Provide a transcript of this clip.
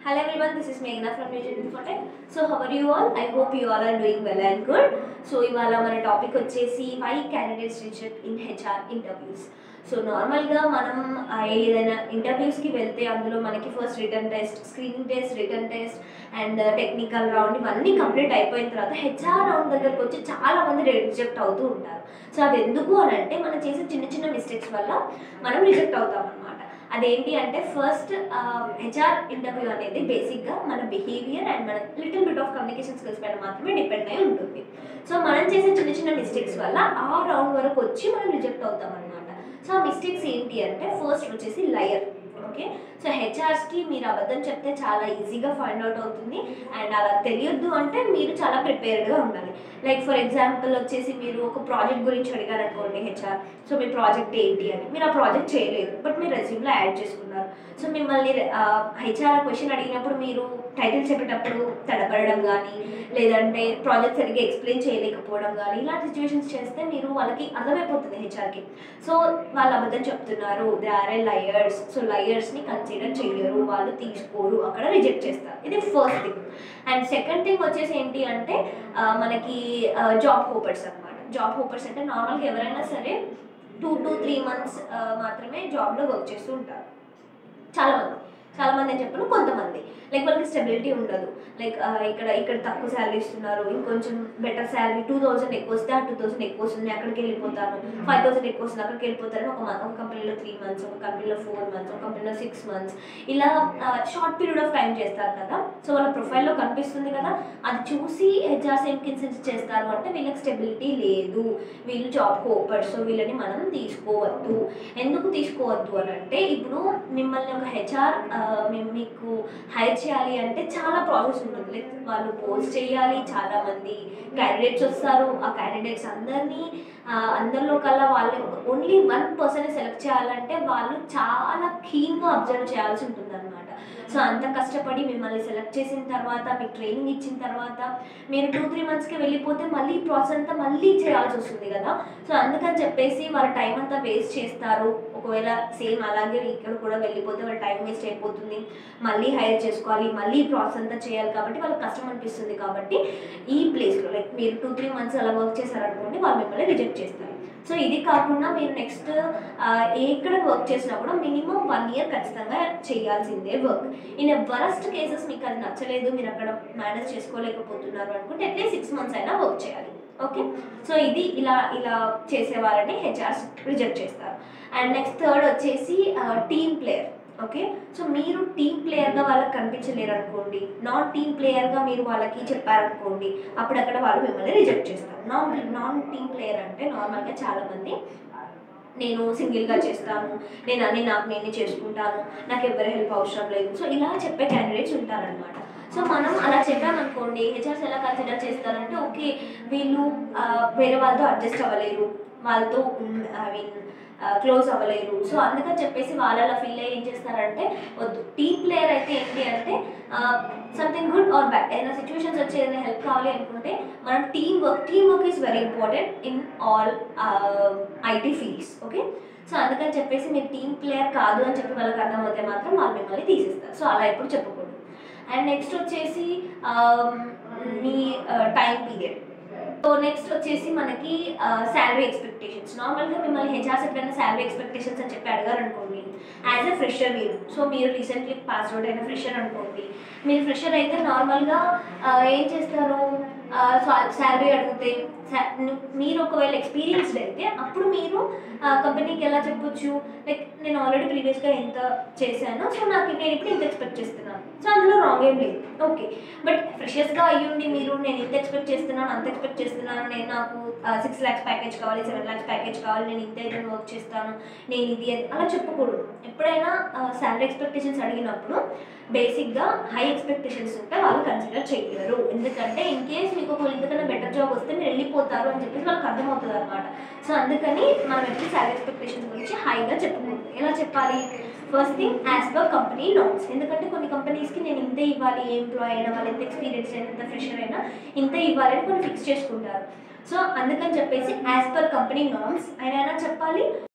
Hello everyone, this is Meghna from New Gen Infotech. So how are you all? I hope you all are doing well and good. So ఇవాళ మన topic వచ్చేసి why candidates reject in HR interviews. So నార్మల్గా మనం ఏదైనా ఇంటర్వ్యూస్కి వెళ్తే అందులో మనకి first return test, screening test, return test and technical round ఇవన్నీ కంప్లీట్ అయిపోయిన తర్వాత హెచ్ఆర్ రౌండ్ దగ్గరకు వచ్చి చాలామంది రిజెక్ట్ అవుతూ ఉంటారు. సో అది ఎందుకు అని అంటే మనం చేసే చిన్న చిన్న మిస్టేక్స్ వల్ల మనం రిజెక్ట్ అవుతాం అనమాట. అదేంటి అంటే ఫస్ట్ హెచ్ఆర్ ఇంటర్వ్యూ అనేది బేసిక్గా మన బిహేవియర్ అండ్ మన little bit of communication skills పైన మాత్రమే డిపెండ్ అయి ఉంటుంది. సో మనం చేసే చిన్న చిన్న మిస్టేక్స్ వల్ల ఆ రౌండ్ వరకు వచ్చి మనం రిజెక్ట్ అవుతాం అనమాట. సో ఆ మిస్టేక్స్ ఏంటి అంటే ఫస్ట్ వచ్చేసి లయర్. ఓకే, సో హెచ్ఆర్స్కి మీరు అబద్ధం చెప్తే చాలా ఈజీగా ఫైండ్ అవుట్ అవుతుంది. అండ్ అలా తెలియొద్దు అంటే మీరు చాలా ప్రిపేర్డ్గా ఉండాలి. లైక్ ఫర్ ఎగ్జాంపుల్ వచ్చేసి మీరు ఒక ప్రాజెక్ట్ గురించి అడిగారు అనుకోండి హెచ్ఆర్. సో మీ ప్రాజెక్ట్ ఏంటి అని, మీరు ఆ ప్రాజెక్ట్ చేయలేదు బట్ మీరు రెజ్యూమ్లో యాడ్ చేసుకున్నారు. సో మిమ్మల్ని హెచ్ఆర్ క్వశ్చన్ అడిగినప్పుడు మీరు టైటిల్ చెప్పేటప్పుడు తడబడడం కానీ లేదంటే ప్రాజెక్ట్ సరిగ్గా ఎక్స్ప్లెయిన్ చేయలేకపోవడం కానీ ఇలాంటి సిచ్యువేషన్స్ చేస్తే మీరు వాళ్ళకి అర్థమైపోతుంది హెచ్ఆర్కి. సో వాళ్ళు అబద్ధం చెప్తున్నారు, they are a liars. So లయర్స్ని కన్సిడర్ చేయరు, వాళ్ళు తీసుకోరు, అక్కడ రిజెక్ట్ చేస్తారు. ఇది first thing. And second thing వచ్చేసి ఏంటి అంటే మనకి జాబ్ హోపర్స్ అనమాట. జాబ్ హోపర్స్ అంటే నార్మల్గా ఎవరైనా సరే 2 to 3 months మాత్రమే జాబ్లో వర్క్ చేస్తూ ఉంటారు. చాలామంది అని చెప్పను, కొంతమంది లైక్ వాళ్ళకి స్టెబిలిటీ ఉండదు. లైక్ ఇక్కడ తక్కువ శాలరీ ఇస్తున్నారు, ఇంకొంచెం బెటర్ శాలరీ 2000 ఎక్కువ వస్తే ఆ 2000 ఎక్కువ వస్తుంది, అక్కడికి వెళ్ళిపోతాను. 5000 ఎక్కువ వస్తుంది, అక్కడికి వెళ్ళిపోతారని ఒక కంపెనీలో 3 months, ఒక కంపెనీలో 4 months, ఒక కంపెనీలో 6 months ఇలా షార్ట్ పీరియడ్ ఆఫ్ టైం చేస్తారు కదా. సో వాళ్ళ ప్రొఫైల్లో కనిపిస్తుంది కదా, అది చూసి హెచ్ఆర్స్ ఏం కన్సిడర్ చేస్తారు అంటే వీళ్ళకి స్టెబిలిటీ లేదు, వీళ్ళు జాబ్ హోపర్స్, సో వీళ్ళని మనం తీసుకోవద్దు. ఎందుకు తీసుకోవద్దు అని అంటే ఇప్పుడు మిమ్మల్ని ఒక హెచ్ఆర్ మీకు హైర్ చేయాలి అంటే చాలా ప్రాసెస్ ఉంటుంది. లైక్ వాళ్ళు పోస్ట్ చేయాలి, చాలామంది క్యాండిడేట్స్ వస్తారు, ఆ క్యాండిడేట్స్ అందరిలో కల్లా వాళ్ళు ఓన్లీ 1% సెలెక్ట్ చేయాలంటే వాళ్ళు చాలా కీన్గా అబ్జర్వ్ చేయాల్సి ఉంటుంది అనమాట. సో అంత కష్టపడి మిమ్మల్ని సెలెక్ట్ చేసిన తర్వాత మీకు ట్రైనింగ్ ఇచ్చిన తర్వాత మీరు 2-3 monthsకి వెళ్ళిపోతే మళ్ళీ ఈ ప్రాసెస్ అంతా మళ్ళీ చేయాల్సి వస్తుంది కదా. సో అందుకని చెప్పేసి వాళ్ళ టైం అంతా వేస్ట్ చేస్తారు. ఒకవేళ సేమ్ అలాగే ఇక్కడ కూడా వెళ్ళిపోతే వాళ్ళ టైం వేస్ట్ అయిపోతుంది, మళ్ళీ హైర్ చేసుకోవాలి, మళ్ళీ ఈ ప్రాసెస్ అంతా చేయాలి, కాబట్టి వాళ్ళకి కష్టం అనిపిస్తుంది. కాబట్టి ఈ ప్లేస్లో లైక్ మీరు 2-3 months అలా వర్క్ చేశారనుకోండి, వాళ్ళు మిమ్మల్ని రిజెక్ట్ చేస్తారు. సో ఇది కాకుండా మీరు నెక్స్ట్ ఎక్కడ వర్క్ చేసినా కూడా మినిమం 1 year ఖచ్చితంగా చేయాల్సిందే వర్క్. ఇన్ వరస్ట్ కేసెస్ మీకు అది నచ్చలేదు, మీరు అక్కడ మేనేజ్ చేసుకోలేకపోతున్నారు అనుకుంటే అట్లీస్ట్ 6 months అయినా వర్క్ చేయాలి. ఓకే, సో ఇది ఇలా చేసే వాళ్ళని హెచ్ఆర్స్ రిజెక్ట్ చేస్తారు. అండ్ నెక్స్ట్ థర్డ్ వచ్చేసి టీమ్ ప్లేయర్. ఓకే, సో మీరు టీమ్ ప్లేయర్గా వాళ్ళకి కనిపించలేరు అనుకోండి, నాన్ టీమ్ ప్లేయర్గా మీరు వాళ్ళకి చెప్పారనుకోండి, అప్పుడు అక్కడ వాళ్ళు మిమ్మల్ని రిజెక్ట్ చేస్తారు. నాన్ టీమ్ ప్లేయర్ అంటే నార్మల్గా చాలామంది నేను సింగిల్గా చేస్తాను, నాకు నేనే చేసుకుంటాను, నాకు ఎవరి హెల్ప్ అవసరం లేదు, సో ఇలా చెప్పే క్యాండిడేట్స్ ఉంటారనమాట. సో మనం అలా చెప్పామనుకోండి, హెచ్ఆర్స్ ఎలా కన్సిడర్ చేస్తారంటే ఓకే వీళ్ళు వేరే వాళ్ళతో అడ్జస్ట్ అవ్వలేరు, వాళ్ళతో క్లోజ్ అవ్వలేరు. సో అందుకని చెప్పేసి వాళ్ళు అలా ఫీల్ అయ్యి ఏం చేస్తారంటే వద్దు. టీమ్ ప్లేయర్ అయితే ఏంటి అంటే సంథింగ్ గుడ్ ఆర్ బ్యాడ్ ఏదైనా సిచ్యువేషన్స్ వచ్చి ఏదైనా హెల్ప్ కావాలి అనుకుంటే మనం team work is very important in all IT fields. Okay, so అందుకని చెప్పేసి మీరు టీమ్ ప్లేయర్ కాదు అని చెప్పి వాళ్ళకి అర్థమైతే మాత్రం వాళ్ళు మిమ్మల్ని తీసేస్తారు. సో అలా ఎప్పుడు చెప్పకూడదు. అండ్ నెక్స్ట్ వచ్చేసి మీ టైం పీరియడ్. సో నెక్స్ట్ వచ్చేసి మనకి శాలరీ ఎక్స్పెక్టేషన్స్. నార్మల్గా మిమ్మల్ని హెచ్ఆర్స్ ఎప్పుడైనా శాలరీ ఎక్స్పెక్టేషన్స్ అని చెప్పి అడిగారు అనుకోండి, యాజ్ ఎ ఫ్రెషర్ మీరు రీసెంట్లీ పాస్ అవుట్ అయిన ఫ్రెషర్ అనుకోండి, మీరు ఫ్రెషర్ అయితే నార్మల్గా ఏం చేస్తారు, శాలరీ అడిగితే మీరు ఒకవేళ ఎక్స్పీరియన్స్డ్ అయితే అప్పుడు మీరు కంపెనీకి ఎలా చెప్పొచ్చు, లైక్ నేను ఆల్రెడీ ప్రీవియస్గా ఎంత చేశాను, సో నేను ఇప్పుడు ఇంత ఎక్స్పెక్ట్ చేస్తున్నాను. సో అందులో రాంగ్ ఏం లేదు. ఓకే, బట్ ఫ్రెషర్స్గా అయ్యుండి మీరు నేను ఇంత ఎక్స్పెక్ట్ చేస్తున్నాను, అంత ఎక్స్పెక్ట్ చేస్తున్నాను, నాకు 6 lakhs ప్యాకేజ్ కావాలి, 7 lakhs ప్యాకేజ్ కావాలి, నేను ఇంత అయితే వర్క్ చేస్తాను, నేను ఇది అలా చెప్పకూడదు. ఎప్పుడైనా శాలరీ ఎక్స్పెక్టేషన్స్ అడిగినప్పుడు బేసిక్గా హై ఎక్స్పెక్టేషన్స్ ఉంటే వాళ్ళు కన్సిడర్ చేయరు. ఎందుకంటే ఇన్ కేస్ మీకు ఒక ఇంతకన్నా బెటర్ జాబ్ వస్తే మీరు వెళ్ళిపోతారు అని చెప్పేసి వాళ్ళకి అర్థమవుతుంది అనమాట. సో అందుకని మనం ఎప్పుడు శాలరీ ఎక్స్పెక్టేషన్స్ గురించి హైగా చెప్పకూడదు. ఎలా చెప్పాలి, first thing as per company norms. ఎందుకంటే కొన్ని కంపెనీస్కి నేను ఇంత ఇవ్వాలి, ఏ ఎంప్లాయ్ అయినా వాళ్ళు ఎంత ఎక్స్పీరియన్స్ అయినా ఎంత ఫ్రెషర్ అయినా ఇంత ఇవ్వాలి అని కొన్ని ఫిక్స్ చేసుకుంటారు. సో అందుకని చెప్పేసి యాజ్ పర్ కంపెనీ నార్మ్స్ అయినా చెప్పాలి.